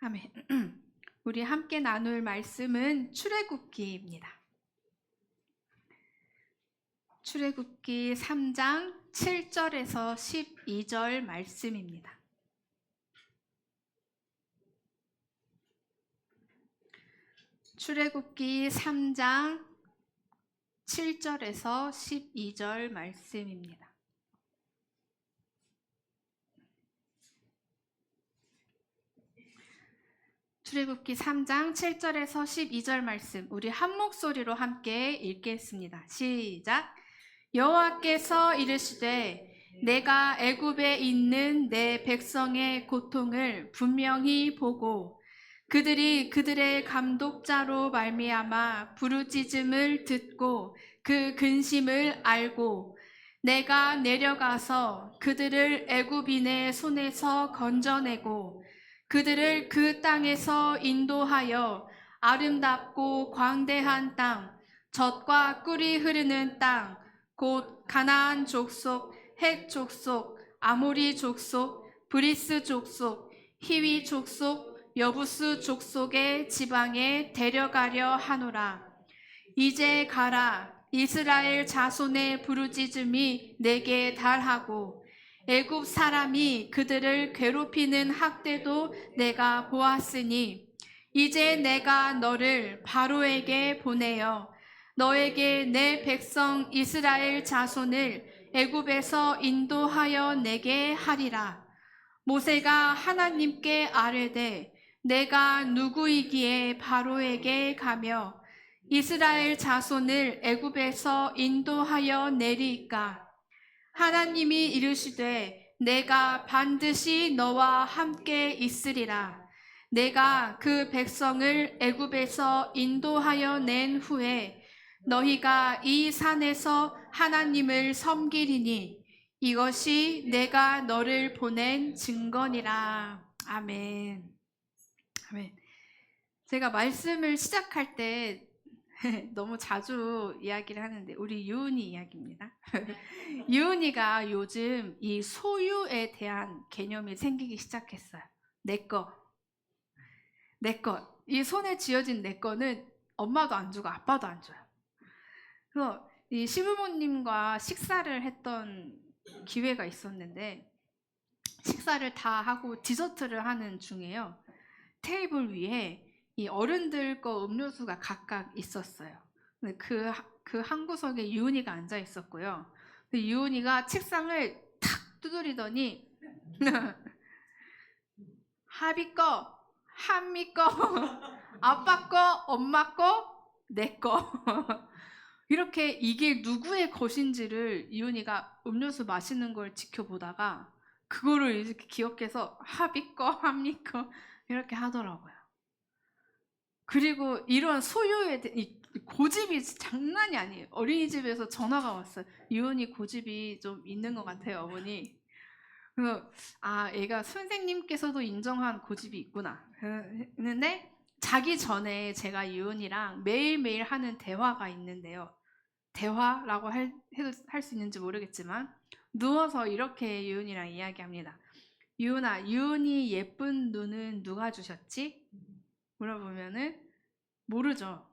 아멘. 우리 함께 나눌 말씀은 출애굽기입니다. 출애굽기 3장 7절에서 12절 말씀입니다. 출애굽기 3장 7절에서 12절 말씀입니다. 출애굽기 3장 7절에서 12절 말씀, 우리 한 목소리로 함께 읽겠습니다. 시작. 여호와께서 이르시되 내가 애굽에 있는 내 백성의 고통을 분명히 보고 그들이 그들의 감독자로 말미암아 부르짖음을 듣고 그 근심을 알고 내가 내려가서 그들을 애굽인의 손에서 건져내고 그들을 그 땅에서 인도하여 아름답고 광대한 땅, 젖과 꿀이 흐르는 땅, 곧 가나안 족속, 헷 족속, 아모리 족속, 브리스 족속, 히위 족속, 여부스 족속의 지방에 데려가려 하노라. 이제 가라. 이스라엘 자손의 부르짖음이 내게 달하고 애굽 사람이 그들을 괴롭히는 학대도 내가 보았으니 이제 내가 너를 바로에게 보내어 너에게 내 백성 이스라엘 자손을 애굽에서 인도하여 내게 하리라. 모세가 하나님께 아뢰되 내가 누구이기에 바로에게 가며 이스라엘 자손을 애굽에서 인도하여 내리까? 하나님이 이르시되 내가 반드시 너와 함께 있으리라. 내가 그 백성을 애굽에서 인도하여 낸 후에 너희가 이 산에서 하나님을 섬기리니 이것이 내가 너를 보낸 증거니라. 아멘. 아멘. 제가 말씀을 시작할 때 너무 자주 이야기를 하는데 우리 유은이 이야기입니다. 유은이가 요즘 이 소유에 대한 개념이 생기기 시작했어요. 내 거. 이 손에 쥐어진 내 거는 엄마도 안 주고 아빠도 안 줘요. 그래서 이 시부모님과 식사를 했던 기회가 있었는데 식사를 다 하고 디저트를 하는 중에요. 테이블 위에 이 어른들 거 음료수가 각각 있었어요. 근데 그 한 구석에 유은이가 앉아 있었고요. 유은이가 책상을 탁 두드리더니 하비 거, 한미 거, 아빠 거, 엄마 거, 내 거. 이렇게 이게 누구의 것인지를 유은이가 음료수 마시는 걸 지켜보다가 그거를 이렇게 기억해서 하비 거, 한미 거 이렇게 하더라고요. 그리고 이런 소유에 대한 고집이 장난이 아니에요. 어린이집에서 전화가 왔어요. 유은이 고집이 좀 있는 것 같아요, 어머니. 그래서 애가 선생님께서도 인정한 고집이 있구나. 그런데 자기 전에 제가 유은이랑 매일매일 하는 대화가 있는데요. 대화라고 해도 할 수 있는지 모르겠지만 누워서 이렇게 유은이랑 이야기합니다. 유은아, 유은이 예쁜 눈은 누가 주셨지? 물어보면은 모르죠.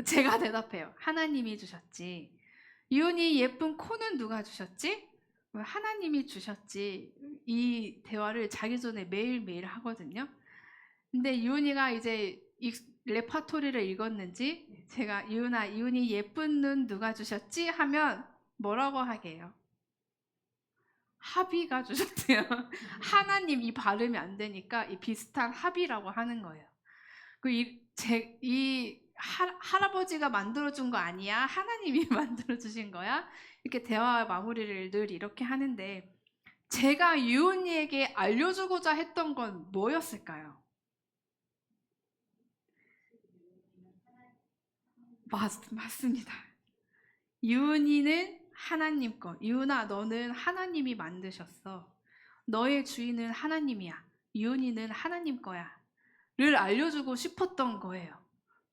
제가 대답해요. 하나님이 주셨지. 유은이 예쁜 코는 누가 주셨지? 하나님이 주셨지. 이 대화를 자기 전에 매일매일 하거든요. 근데 유은이가 이제 레파토리를 읽었는지 제가 유은아, 유은이 예쁜 눈 누가 주셨지? 하면 뭐라고 하게요? 하비가 주셨대요. 하나님 이 발음이 안 되니까 이 비슷한 하비라고 하는 거예요. 이 할아버지가 만들어준 거 아니야? 하나님이 만들어주신 거야? 이렇게 대화 마무리를 늘 이렇게 하는데 제가 유은이에게 알려주고자 했던 건 뭐였을까요? 맞습니다. 유은이는 하나님 거. 유은아, 너는 하나님이 만드셨어. 너의 주인은 하나님이야. 유은이는 하나님 거야. 를 알려주고 싶었던 거예요.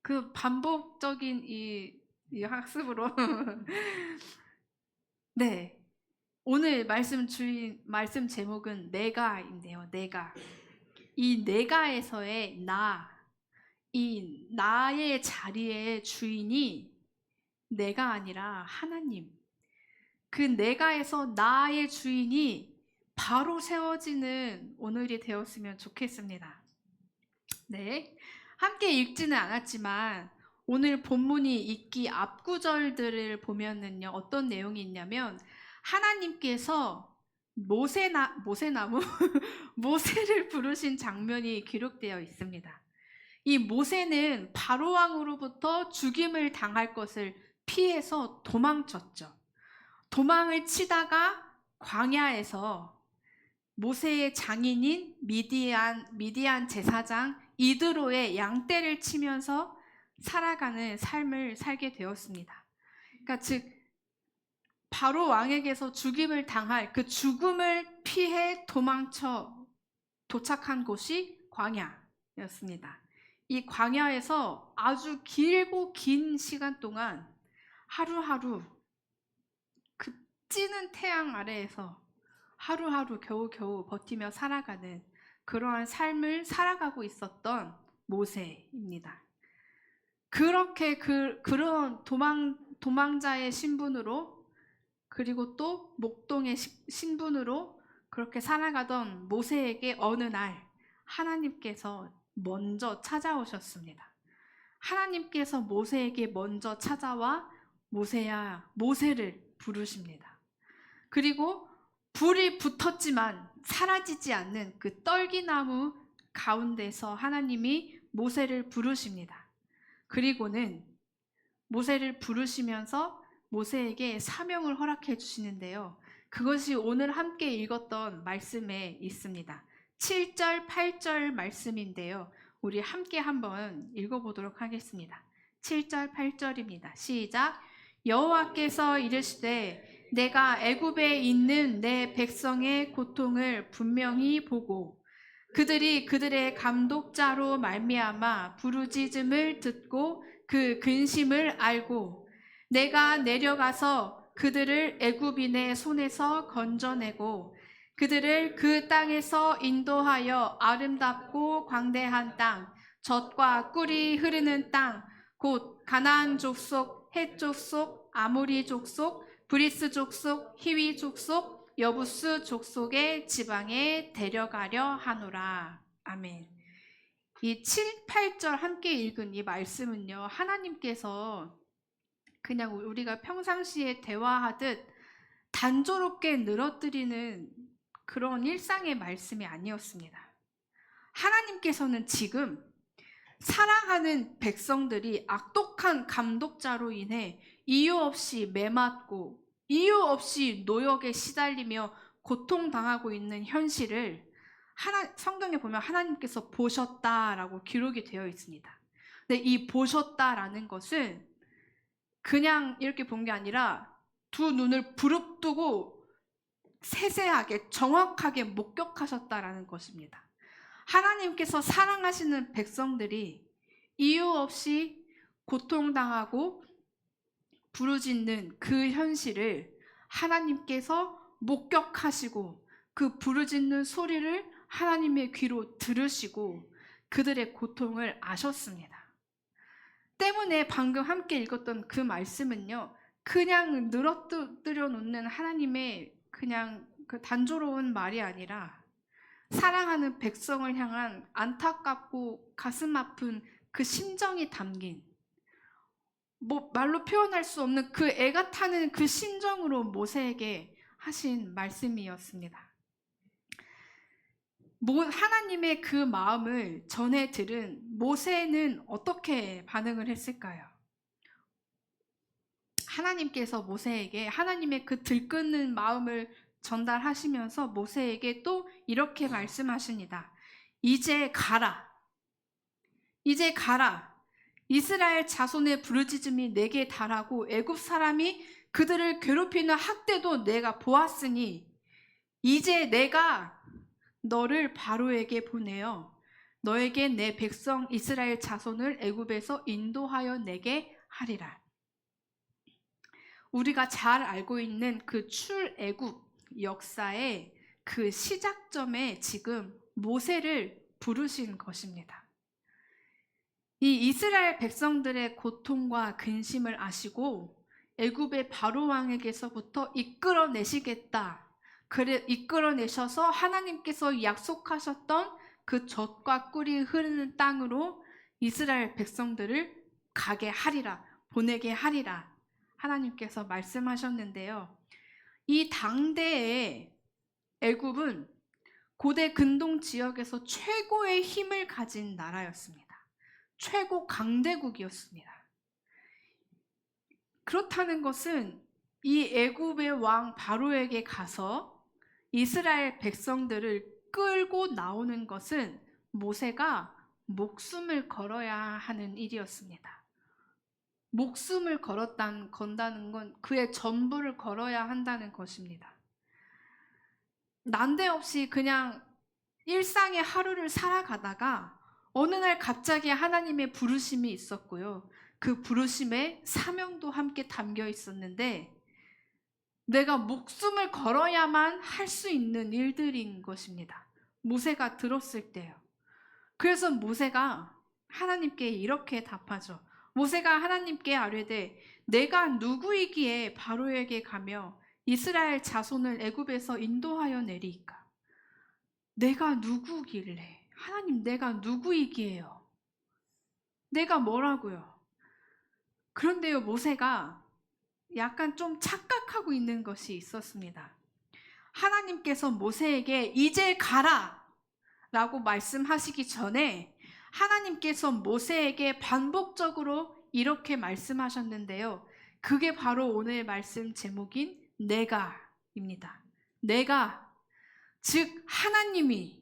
그 반복적인 이 학습으로. 네. 오늘 말씀 제목은 내가인데요. 내가. 이 내가에서의 이 나의 자리의 주인이 내가 아니라 하나님. 그 내가에서 나의 주인이 바로 세워지는 오늘이 되었으면 좋겠습니다. 네. 함께 읽지는 않았지만 오늘 본문이 읽기 앞 구절들을 보면은요, 어떤 내용이 있냐면 하나님께서 모세나무 모세를 부르신 장면이 기록되어 있습니다. 이 모세는 바로 왕으로부터 죽임을 당할 것을 피해서 도망쳤죠. 도망을 치다가 광야에서 모세의 장인인 미디안 제사장 이드로의 양떼를 치면서 살아가는 삶을 살게 되었습니다. 그러니까 즉 바로 왕에게서 죽임을 당할 그 죽음을 피해 도망쳐 도착한 곳이 광야였습니다. 이 광야에서 아주 길고 긴 시간 동안 하루하루 그 찌는 태양 아래에서 하루하루 겨우겨우 버티며 살아가는 그러한 삶을 살아가고 있었던 모세입니다. 그렇게 그런 도망자의 신분으로 그리고 또 목동의 신분으로 그렇게 살아가던 모세에게 어느 날 하나님께서 먼저 찾아오셨습니다. 하나님께서 모세에게 먼저 찾아와 모세야, 모세를 부르십니다. 그리고 불이 붙었지만 사라지지 않는 그 떨기나무 가운데서 하나님이 모세를 부르십니다. 그리고는 모세를 부르시면서 모세에게 사명을 허락해 주시는데요. 그것이 오늘 함께 읽었던 말씀에 있습니다. 7절, 8절 말씀인데요. 우리 함께 한번 읽어보도록 하겠습니다. 7절, 8절입니다. 시작. 여호와께서 이르시되 내가 애굽에 있는 내 백성의 고통을 분명히 보고 그들이 그들의 감독자로 말미암아 부르짖음을 듣고 그 근심을 알고 내가 내려가서 그들을 애굽인의 손에서 건져내고 그들을 그 땅에서 인도하여 아름답고 광대한 땅, 젖과 꿀이 흐르는 땅, 곧 가나안 족속, 헷 족속, 아모리 족속, 브리스 족속, 히위 족속, 여부스 족속의 지방에 데려가려 하노라. 아멘. 이 7, 8절 함께 읽은 이 말씀은요, 하나님께서 그냥 우리가 평상시에 대화하듯 단조롭게 늘어뜨리는 그런 일상의 말씀이 아니었습니다. 하나님께서는 지금 사랑하는 백성들이 악독한 감독자로 인해 이유 없이 매맞고 이유 없이 노역에 시달리며 고통당하고 있는 현실을 성경에 보면 하나님께서 보셨다라고 기록이 되어 있습니다. 근데 이 보셨다라는 것은 그냥 이렇게 본 게 아니라 두 눈을 부릅뜨고 세세하게 정확하게 목격하셨다라는 것입니다. 하나님께서 사랑하시는 백성들이 이유 없이 고통당하고 부르짖는 그 현실을 하나님께서 목격하시고 그 부르짖는 소리를 하나님의 귀로 들으시고 그들의 고통을 아셨습니다. 때문에 방금 함께 읽었던 그 말씀은요, 그냥 늘어뜨려 놓는 하나님의 그냥 그 단조로운 말이 아니라 사랑하는 백성을 향한 안타깝고 가슴 아픈 그 심정이 담긴 말로 표현할 수 없는 그 애가 타는 그 심정으로 모세에게 하신 말씀이었습니다. 하나님의 그 마음을 전해 들은 모세는 어떻게 반응을 했을까요? 하나님께서 모세에게 하나님의 그 들끓는 마음을 전달하시면서 모세에게 또 이렇게 말씀하십니다. 이제 가라. 이제 가라. 이스라엘 자손의 부르짖음이 내게 달하고 애굽 사람이 그들을 괴롭히는 학대도 내가 보았으니 이제 내가 너를 바로에게 보내어 너에게 내 백성 이스라엘 자손을 애굽에서 인도하여 내게 하리라. 우리가 잘 알고 있는 그 출애굽 역사의 그 시작점에 지금 모세를 부르신 것입니다. 이 이스라엘 백성들의 고통과 근심을 아시고 애굽의 바로 왕에게서부터 이끌어내시겠다. 그래 이끌어내셔서 하나님께서 약속하셨던 그 젖과 꿀이 흐르는 땅으로 이스라엘 백성들을 가게 하리라, 보내게 하리라 하나님께서 말씀하셨는데요. 이 당대에 애굽은 고대 근동 지역에서 최고의 힘을 가진 나라였습니다. 최고 강대국이었습니다. 그렇다는 것은 이 애굽의 왕 바로에게 가서 이스라엘 백성들을 끌고 나오는 것은 모세가 목숨을 걸어야 하는 일이었습니다. 목숨을 건다는 건 그의 전부를 걸어야 한다는 것입니다. 난데없이 그냥 일상의 하루를 살아가다가 어느 날 갑자기 하나님의 부르심이 있었고요. 그 부르심에 사명도 함께 담겨 있었는데 내가 목숨을 걸어야만 할 수 있는 일들인 것입니다. 모세가 들었을 때요. 그래서 모세가 하나님께 이렇게 답하죠. 모세가 하나님께 아뢰되 내가 누구이기에 바로에게 가며 이스라엘 자손을 애굽에서 인도하여 내리이까? 내가 누구길래? 하나님, 내가 누구이기에요? 내가 뭐라고요? 그런데요, 모세가 약간 좀 착각하고 있는 것이 있었습니다. 하나님께서 모세에게 이제 가라 라고 말씀하시기 전에 하나님께서 모세에게 반복적으로 이렇게 말씀하셨는데요. 그게 바로 오늘 말씀 제목인 내가입니다. 내가, 즉 하나님이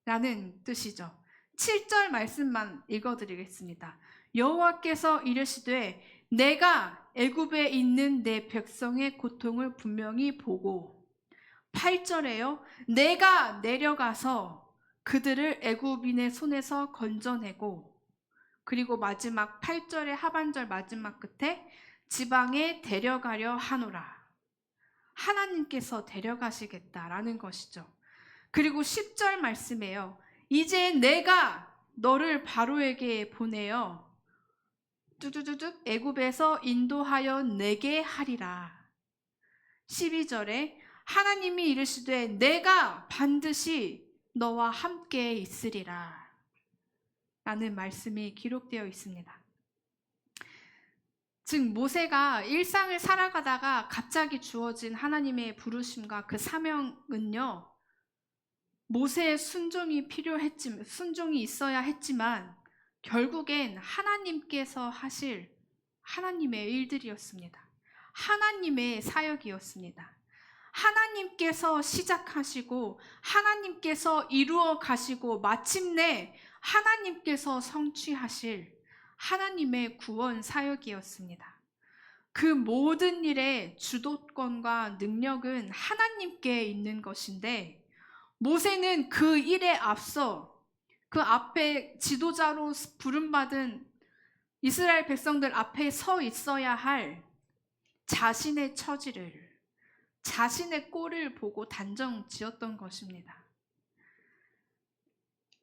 라는 뜻이죠. 7절 말씀만 읽어드리겠습니다. 여호와께서 이르시되 내가 애굽에 있는 내 백성의 고통을 분명히 보고, 8절에요. 내가 내려가서 그들을 애굽인의 손에서 건져내고, 그리고 마지막 8절의 하반절 마지막 끝에 지방에 데려가려 하노라. 하나님께서 데려가시겠다라는 것이죠. 그리고 10절 말씀에요. 이제 내가 너를 바로에게 보내어 뚜두두둑 애굽에서 인도하여 내게 하리라. 12절에 하나님이 이르시되 내가 반드시 너와 함께 있으리라 라는 말씀이 기록되어 있습니다. 즉 모세가 일상을 살아가다가 갑자기 주어진 하나님의 부르심과 그 사명은요, 모세의 순종이 있어야 했지만 결국엔 하나님께서 하실 하나님의 일들이었습니다. 하나님의 사역이었습니다. 하나님께서 시작하시고 하나님께서 이루어 가시고 마침내 하나님께서 성취하실 하나님의 구원 사역이었습니다. 그 모든 일의 주도권과 능력은 하나님께 있는 것인데 모세는 그 일에 앞서 그 앞에 지도자로 부름받은 이스라엘 백성들 앞에 서 있어야 할 자신의 처지를, 자신의 꼴을 보고 단정 지었던 것입니다.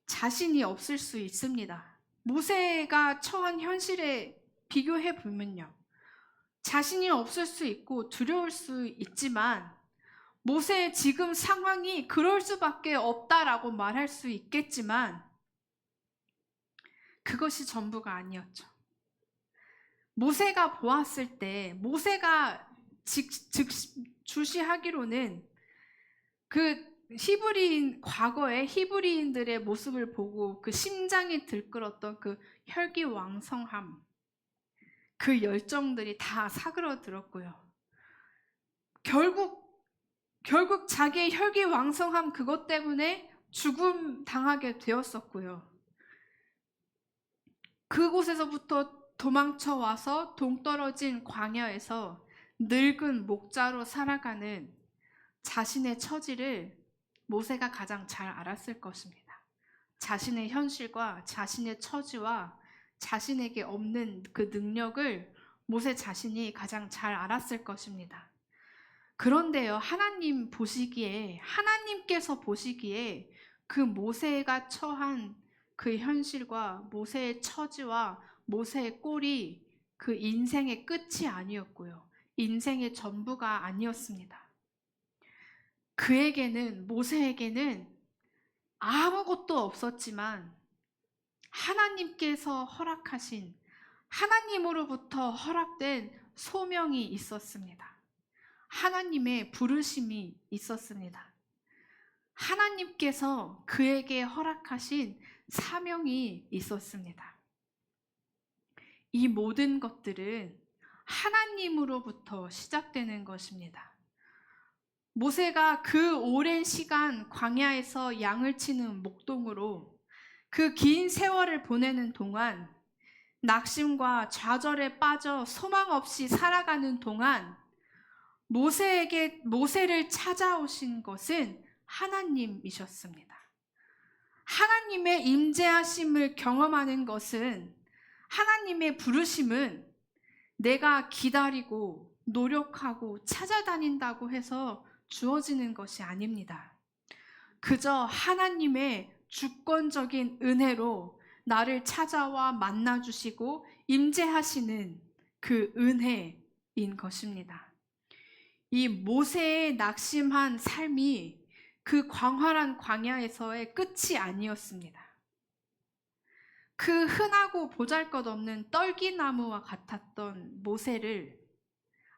자신이 없을 수 있습니다. 모세가 처한 현실에 비교해 보면요. 자신이 없을 수 있고 두려울 수 있지만 모세의 지금 상황이 그럴 수밖에 없다라고 말할 수 있겠지만 그것이 전부가 아니었죠. 모세가 보았을 때 모세가 주시하기로는 그 과거의 히브리인들의 모습을 보고 그 심장이 들끓었던 그 혈기왕성함, 그 열정들이 다 사그러들었고요. 결국 자기의 혈기왕성함 그것 때문에 죽음 당하게 되었었고요. 그곳에서부터 도망쳐 와서 동떨어진 광야에서 늙은 목자로 살아가는 자신의 처지를 모세가 가장 잘 알았을 것입니다. 자신의 현실과 자신의 처지와 자신에게 없는 그 능력을 모세 자신이 가장 잘 알았을 것입니다. 그런데요, 하나님께서 보시기에 그 모세가 처한 그 현실과 모세의 처지와 모세의 꼴이 그 인생의 끝이 아니었고요. 인생의 전부가 아니었습니다. 그에게는, 모세에게는 아무것도 없었지만 하나님께서 허락하신, 하나님으로부터 허락된 소명이 있었습니다. 하나님의 부르심이 있었습니다. 하나님께서 그에게 허락하신 사명이 있었습니다. 이 모든 것들은 하나님으로부터 시작되는 것입니다. 모세가 그 오랜 시간 광야에서 양을 치는 목동으로 그 긴 세월을 보내는 동안, 낙심과 좌절에 빠져 소망 없이 살아가는 동안 모세를 찾아오신 것은 하나님이셨습니다. 하나님의 임재하심을 경험하는 것은, 하나님의 부르심은 내가 기다리고 노력하고 찾아다닌다고 해서 주어지는 것이 아닙니다. 그저 하나님의 주권적인 은혜로 나를 찾아와 만나주시고 임재하시는 그 은혜인 것입니다. 이 모세의 낙심한 삶이 그 광활한 광야에서의 끝이 아니었습니다. 그 흔하고 보잘것없는 떨기나무와 같았던 모세를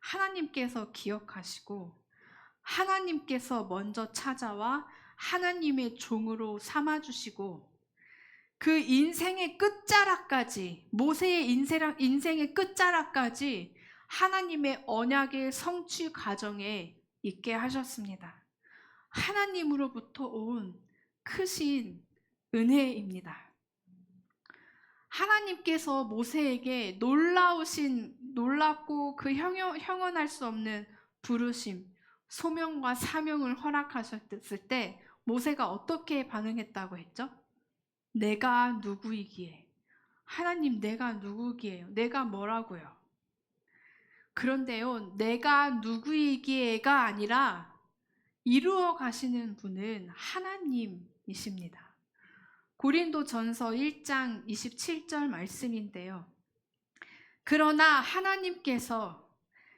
하나님께서 기억하시고 하나님께서 먼저 찾아와 하나님의 종으로 삼아주시고 그 인생의 끝자락까지, 모세의 인생의 끝자락까지 하나님의 언약의 성취 과정에 있게 하셨습니다. 하나님으로부터 온 크신 은혜입니다. 하나님께서 모세에게 놀랍고 그 형언할 수 없는 부르심, 소명과 사명을 허락하셨을 때 모세가 어떻게 반응했다고 했죠? 내가 누구이기에? 하나님, 내가 누구기에요? 내가 뭐라고요? 그런데요, 내가 누구이기에가 아니라 이루어 가시는 분은 하나님이십니다. 고린도전서 1장 27절 말씀인데요. 그러나 하나님께서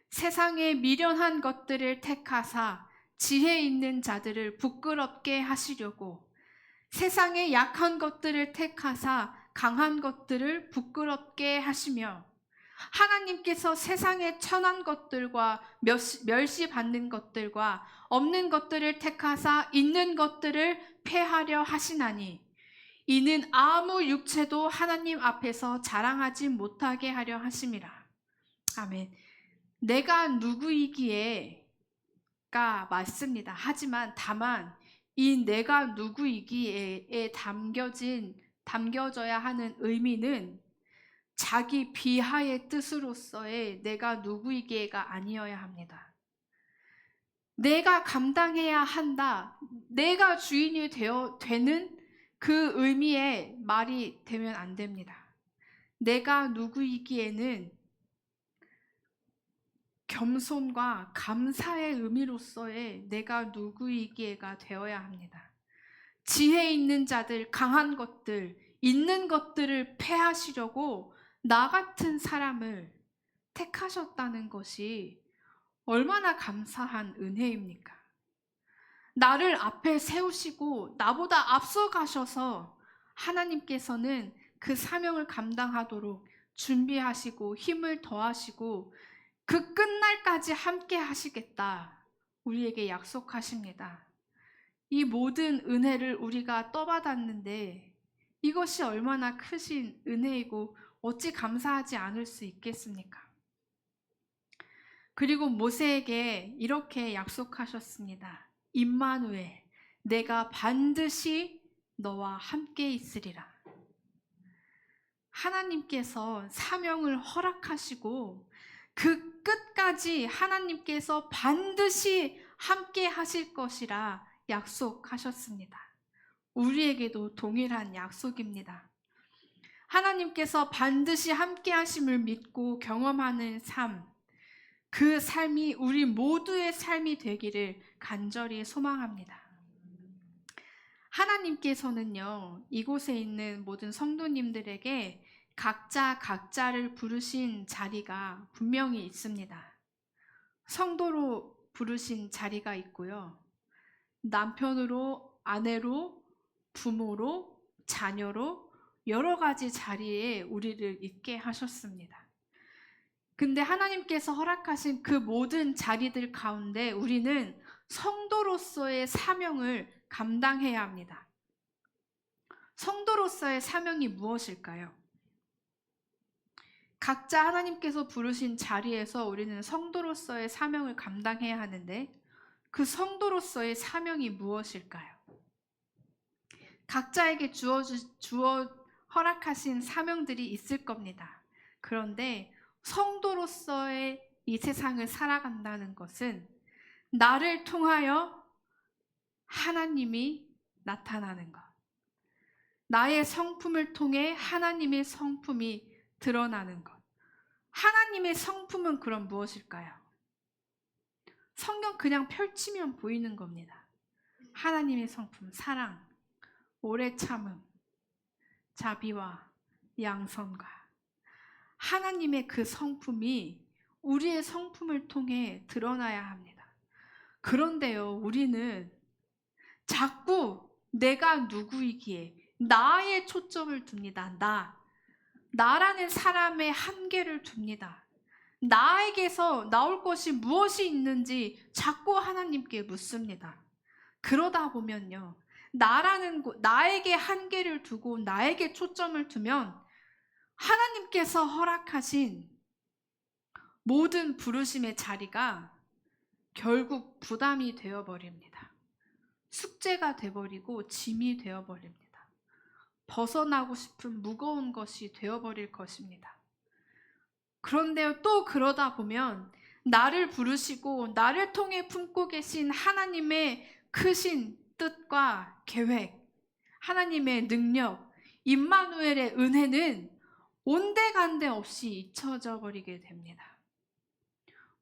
세상의 미련한 것들을 택하사 지혜 있는 자들을 부끄럽게 하시려고 세상의 약한 것들을 택하사 강한 것들을 부끄럽게 하시며 하나님께서 세상의 천한 것들과 멸시받는 것들과 없는 것들을 택하사 있는 것들을 폐하려 하시나니 이는 아무 육체도 하나님 앞에서 자랑하지 못하게 하려 하심이라. 아멘. 내가 누구이기에가 맞습니다. 하지만 다만 이 내가 누구이기에에 담겨져야 하는 의미는 자기 비하의 뜻으로서의 내가 누구이기에가 아니어야 합니다. 내가 감당해야 한다, 내가 주인이 되는 그 의미의 말이 되면 안 됩니다. 내가 누구이기에는 겸손과 감사의 의미로서의 내가 누구이기에가 되어야 합니다. 지혜 있는 자들, 강한 것들, 있는 것들을 폐하시려고 나 같은 사람을 택하셨다는 것이 얼마나 감사한 은혜입니까? 나를 앞에 세우시고 나보다 앞서가셔서 하나님께서는 그 사명을 감당하도록 준비하시고 힘을 더하시고 그 끝날까지 함께 하시겠다 우리에게 약속하십니다. 이 모든 은혜를 우리가 떠받았는데 이것이 얼마나 크신 은혜이고 어찌 감사하지 않을 수 있겠습니까? 그리고 모세에게 이렇게 약속하셨습니다. 임마누엘, 내가 반드시 너와 함께 있으리라. 하나님께서 사명을 허락하시고 그 끝까지 하나님께서 반드시 함께 하실 것이라 약속하셨습니다. 우리에게도 동일한 약속입니다. 하나님께서 반드시 함께 하심을 믿고 경험하는 삶, 그 삶이 우리 모두의 삶이 되기를 간절히 소망합니다. 하나님께서는요, 이곳에 있는 모든 성도님들에게 각자를 부르신 자리가 분명히 있습니다. 성도로 부르신 자리가 있고요. 남편으로, 아내로, 부모로, 자녀로 여러 가지 자리에 우리를 있게 하셨습니다. 근데 하나님께서 허락하신 그 모든 자리들 가운데 우리는 성도로서의 사명을 감당해야 합니다. 성도로서의 사명이 무엇일까요? 각자 하나님께서 부르신 자리에서 우리는 성도로서의 사명을 감당해야 하는데 그 성도로서의 사명이 무엇일까요? 각자에게 주어 허락하신 사명들이 있을 겁니다. 그런데 성도로서의 이 세상을 살아간다는 것은 나를 통하여 하나님이 나타나는 것, 나의 성품을 통해 하나님의 성품이 드러나는 것. 하나님의 성품은 그럼 무엇일까요? 성경 그냥 펼치면 보이는 겁니다. 하나님의 성품, 사랑, 오래 참음, 자비와 양선과 하나님의 그 성품이 우리의 성품을 통해 드러나야 합니다. 그런데요, 우리는 자꾸 내가 누구이기에 나의 초점을 둡니다. 나라는 사람의 한계를 둡니다. 나에게서 나올 것이 무엇이 있는지 자꾸 하나님께 묻습니다. 그러다 보면요, 나에게 한계를 두고 나에게 초점을 두면 하나님께서 허락하신 모든 부르심의 자리가 결국 부담이 되어버립니다. 숙제가 되어버리고 짐이 되어버립니다. 벗어나고 싶은 무거운 것이 되어버릴 것입니다. 그런데 또 그러다 보면 나를 부르시고 나를 통해 품고 계신 하나님의 크신 뜻과 계획, 하나님의 능력, 임마누엘의 은혜는 온데간데 없이 잊혀져 버리게 됩니다.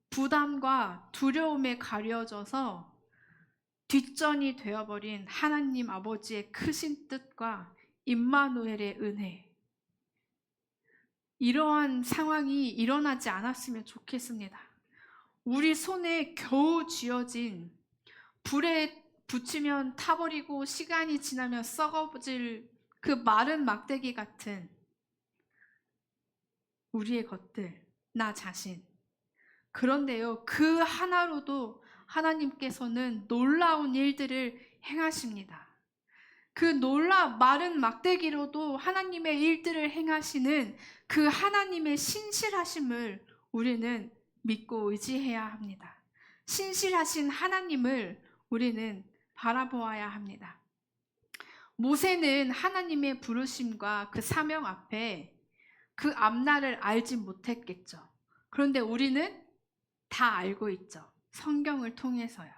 부담과 두려움에 가려져서 뒷전이 되어버린 하나님 아버지의 크신 뜻과 임마누엘의 은혜, 이러한 상황이 일어나지 않았으면 좋겠습니다. 우리 손에 겨우 쥐어진 불에 붙이면 타버리고 시간이 지나면 썩어질 그 마른 막대기 같은 우리의 것들, 나 자신. 그런데요, 그 하나로도 하나님께서는 놀라운 일들을 행하십니다. 그 마른 막대기로도 하나님의 일들을 행하시는 그 하나님의 신실하심을 우리는 믿고 의지해야 합니다. 신실하신 하나님을 우리는 바라보아야 합니다. 모세는 하나님의 부르심과 그 사명 앞에 그 앞날을 알지 못했겠죠. 그런데 우리는 다 알고 있죠. 성경을 통해서요.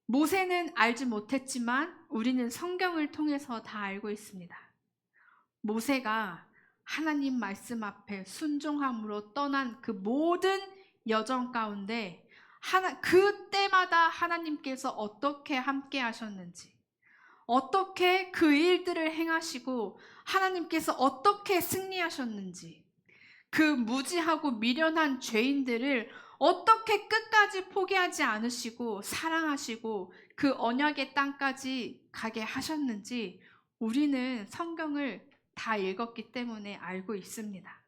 모세는 알지 못했지만 우리는 성경을 통해서 다 알고 있습니다. 모세가 하나님 말씀 앞에 순종함으로 떠난 그 모든 여정 가운데 그때마다 하나님께서 어떻게 함께 하셨는지, 어떻게 그 일들을 행하시고 하나님께서 어떻게 승리하셨는지, 그 무지하고 미련한 죄인들을 어떻게 끝까지 포기하지 않으시고 사랑하시고 그 언약의 땅까지 가게 하셨는지 우리는 성경을 다 읽었기 때문에 알고 있습니다.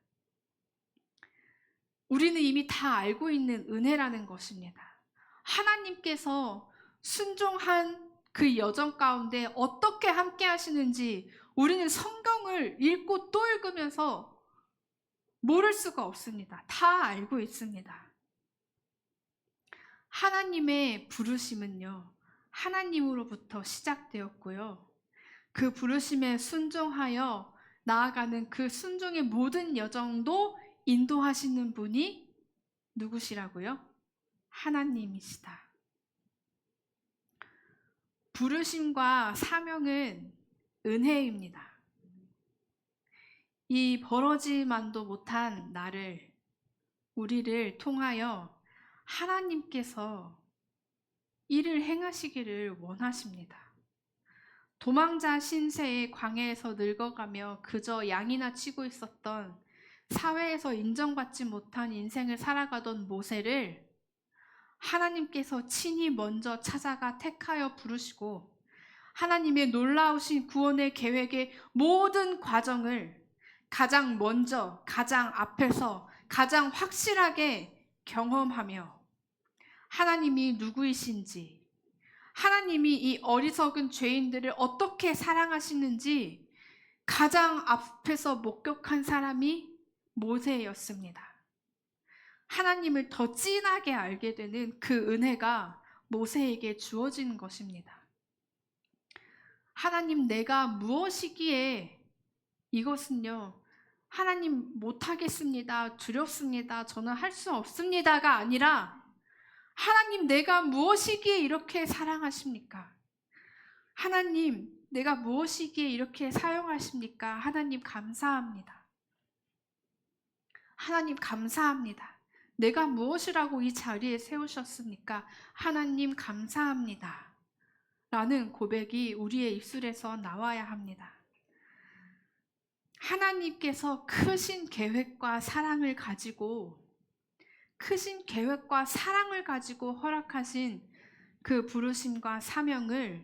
우리는 이미 다 알고 있는 은혜라는 것입니다. 하나님께서 순종한 그 여정 가운데 어떻게 함께 하시는지 우리는 성경을 읽고 또 읽으면서 모를 수가 없습니다. 다 알고 있습니다. 하나님의 부르심은요, 하나님으로부터 시작되었고요. 그 부르심에 순종하여 나아가는 그 순종의 모든 여정도 인도하시는 분이 누구시라고요? 하나님이시다. 부르심과 사명은 은혜입니다. 이 벌어지만도 못한 우리를 통하여 하나님께서 일을 행하시기를 원하십니다. 도망자 신세의 광야에서 늙어가며 그저 양이나 치고 있었던, 사회에서 인정받지 못한 인생을 살아가던 모세를 하나님께서 친히 먼저 찾아가 택하여 부르시고, 하나님의 놀라우신 구원의 계획의 모든 과정을 가장 먼저, 가장 앞에서, 가장 확실하게 경험하며 하나님이 누구이신지, 하나님이 이 어리석은 죄인들을 어떻게 사랑하시는지 가장 앞에서 목격한 사람이 모세였습니다. 하나님을 더 진하게 알게 되는 그 은혜가 모세에게 주어진 것입니다. 하나님, 내가 무엇이기에 이것은요, 하나님 못하겠습니다, 두렵습니다, 저는 할 수 없습니다가 아니라, 하나님, 내가 무엇이기에 이렇게 사랑하십니까? 하나님, 내가 무엇이기에 이렇게 사용하십니까? 하나님 감사합니다. 하나님 감사합니다. 내가 무엇이라고 이 자리에 세우셨습니까? 하나님 감사합니다. 라는 고백이 우리의 입술에서 나와야 합니다. 하나님께서 크신 계획과 사랑을 가지고 허락하신 그 부르심과 사명을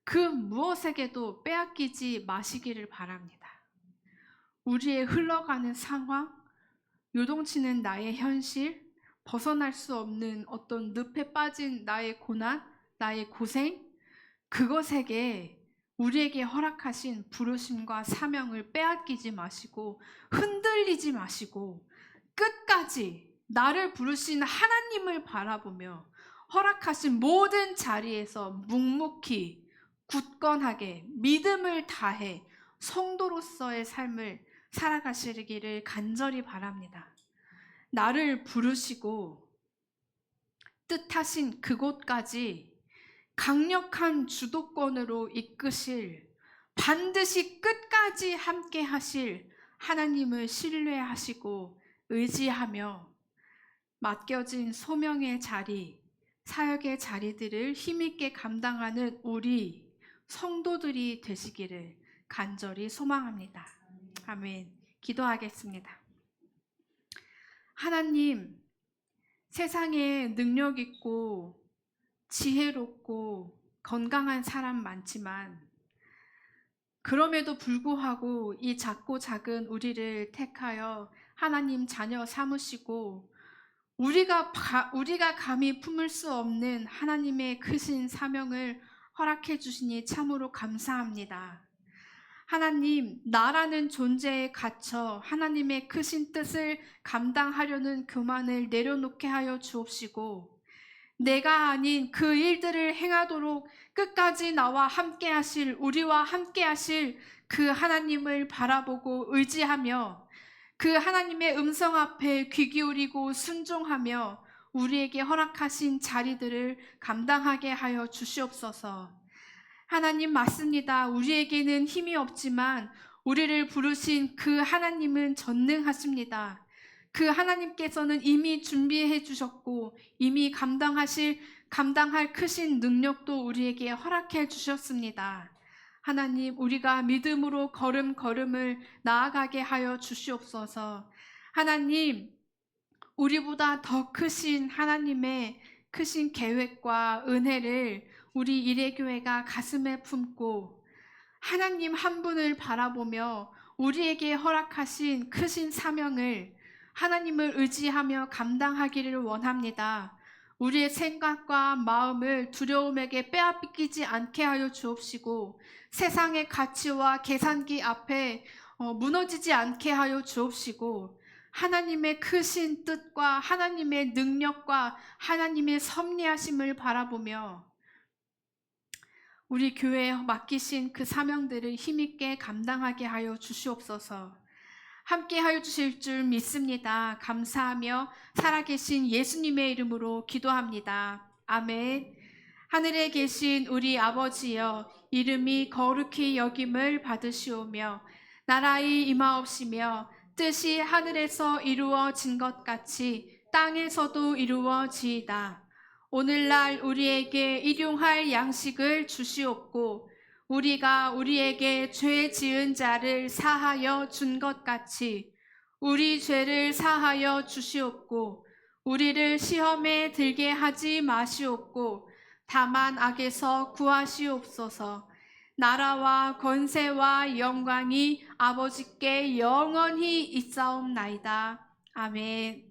그 무엇에게도 빼앗기지 마시기를 바랍니다. 우리의 흘러가는 상황, 요동치는 나의 현실, 벗어날 수 없는 어떤 늪에 빠진 나의 고난, 나의 고생, 그것에게 우리에게 허락하신 부르심과 사명을 빼앗기지 마시고 흔들리지 마시고 끝까지 나를 부르신 하나님을 바라보며 허락하신 모든 자리에서 묵묵히 굳건하게 믿음을 다해 성도로서의 삶을 살아가시기를 간절히 바랍니다. 나를 부르시고 뜻하신 그곳까지 강력한 주도권으로 이끄실, 반드시 끝까지 함께 하실 하나님을 신뢰하시고 의지하며 맡겨진 소명의 자리, 사역의 자리들을 힘있게 감당하는 우리 성도들이 되시기를 간절히 소망합니다. 아멘. 기도하겠습니다. 하나님, 세상에 능력 있고 지혜롭고 건강한 사람 많지만 그럼에도 불구하고 이 작고 작은 우리를 택하여 하나님 자녀 삼으시고 우리가 감히 품을 수 없는 하나님의 크신 사명을 허락해 주시니 참으로 감사합니다. 하나님, 나라는 존재에 갇혀 하나님의 크신 뜻을 감당하려는 교만을 내려놓게 하여 주옵시고 내가 아닌 그 일들을 행하도록 끝까지 나와 함께 하실, 우리와 함께 하실 그 하나님을 바라보고 의지하며 그 하나님의 음성 앞에 귀 기울이고 순종하며 우리에게 허락하신 자리들을 감당하게 하여 주시옵소서. 하나님, 맞습니다. 우리에게는 힘이 없지만 우리를 부르신 그 하나님은 전능하십니다. 그 하나님께서는 이미 준비해 주셨고 이미 감당할 크신 능력도 우리에게 허락해 주셨습니다. 하나님, 우리가 믿음으로 걸음걸음을 나아가게 하여 주시옵소서. 하나님, 우리보다 더 크신 하나님의 크신 계획과 은혜를 우리 이레교회가 가슴에 품고 하나님 한 분을 바라보며 우리에게 허락하신 크신 사명을 하나님을 의지하며 감당하기를 원합니다. 우리의 생각과 마음을 두려움에게 빼앗기지 않게 하여 주옵시고 세상의 가치와 계산기 앞에 무너지지 않게 하여 주옵시고 하나님의 크신 뜻과 하나님의 능력과 하나님의 섭리하심을 바라보며 우리 교회에 맡기신 그 사명들을 힘있게 감당하게 하여 주시옵소서. 함께 하여 주실 줄 믿습니다. 감사하며 살아계신 예수님의 이름으로 기도합니다. 아멘. 하늘에 계신 우리 아버지여, 이름이 거룩히 여김을 받으시오며 나라의 임하옵시며 뜻이 하늘에서 이루어진 것 같이 땅에서도 이루어지이다. 오늘날 우리에게 일용할 양식을 주시옵고 우리가 우리에게 죄 지은 자를 사하여 준 것 같이 우리 죄를 사하여 주시옵고 우리를 시험에 들게 하지 마시옵고 다만 악에서 구하시옵소서. 나라와 권세와 영광이 아버지께 영원히 있사옵나이다. 아멘.